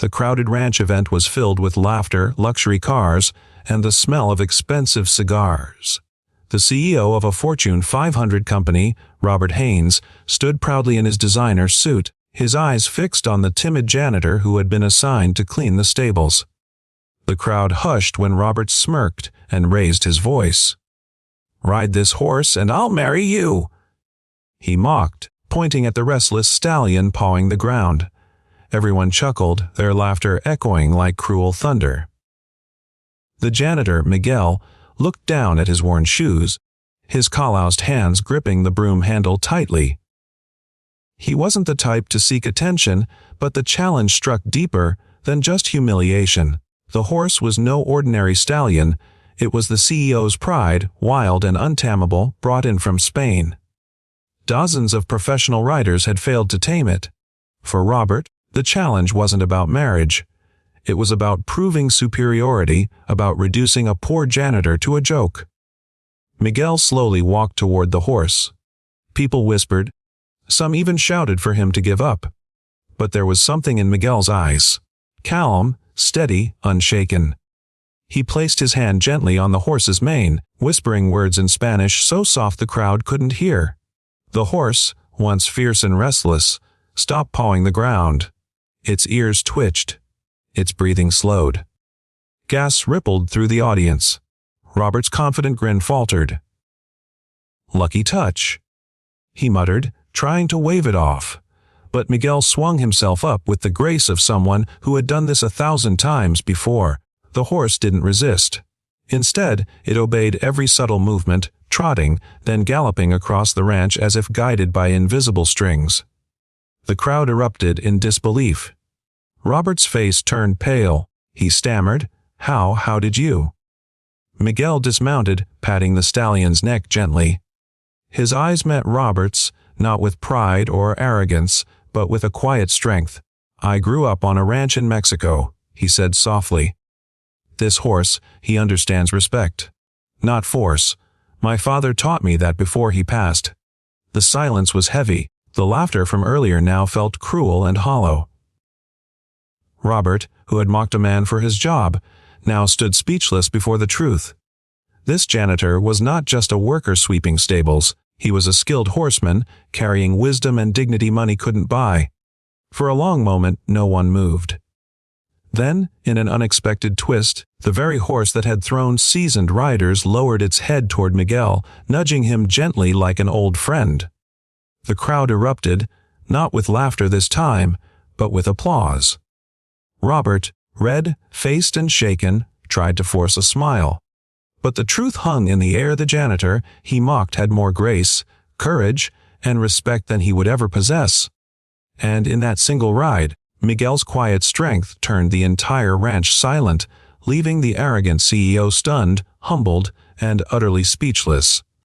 The crowded ranch event was filled with laughter, luxury cars, and the smell of expensive cigars. The CEO of a Fortune 500 company, Robert Haynes, stood proudly in his designer suit, his eyes fixed on the timid janitor who had been assigned to clean the stables. The crowd hushed when Robert smirked and raised his voice. "Ride this horse and I'll marry you," he mocked, pointing at the restless stallion pawing the ground. Everyone chuckled, their laughter echoing like cruel thunder. The janitor, Miguel, looked down at his worn shoes, his calloused hands gripping the broom handle tightly. He wasn't the type to seek attention, but the challenge struck deeper than just humiliation. The horse was no ordinary stallion. It was the CEO's pride, wild and untamable, brought in from Spain. Dozens of professional riders had failed to tame it. For Robert, the challenge wasn't about marriage. It was about proving superiority, about reducing a poor janitor to a joke. Miguel slowly walked toward the horse. People whispered. Some even shouted for him to give up. But there was something in Miguel's eyes. Calm, steady, unshaken. He placed his hand gently on the horse's mane, whispering words in Spanish so soft the crowd couldn't hear. The horse, once fierce and restless, stopped pawing the ground. Its ears twitched. Its breathing slowed. Gasps rippled through the audience. Robert's confident grin faltered. "Lucky touch," he muttered, trying to wave it off. But Miguel swung himself up with the grace of someone who had done this 1,000 times before. The horse didn't resist. Instead, it obeyed every subtle movement, trotting, then galloping across the ranch as if guided by invisible strings. The crowd erupted in disbelief. Robert's face turned pale. He stammered, How did you?" Miguel dismounted, patting the stallion's neck gently. His eyes met Robert's, not with pride or arrogance, but with a quiet strength. "I grew up on a ranch in Mexico," he said softly. "This horse, he understands respect, not force. My father taught me that before he passed." The silence was heavy. The laughter from earlier now felt cruel and hollow. Robert, who had mocked a man for his job, now stood speechless before the truth. This janitor was not just a worker sweeping stables. He was a skilled horseman, carrying wisdom and dignity money couldn't buy. For a long moment, no one moved. Then, in an unexpected twist, the very horse that had thrown seasoned riders lowered its head toward Miguel, nudging him gently like an old friend. The crowd erupted, not with laughter this time, but with applause. Robert, red-faced and shaken, tried to force a smile. But the truth hung in the air. The janitor he mocked had more grace, courage, and respect than he would ever possess. And in that single ride, Miguel's quiet strength turned the entire ranch silent, leaving the arrogant CEO stunned, humbled, and utterly speechless.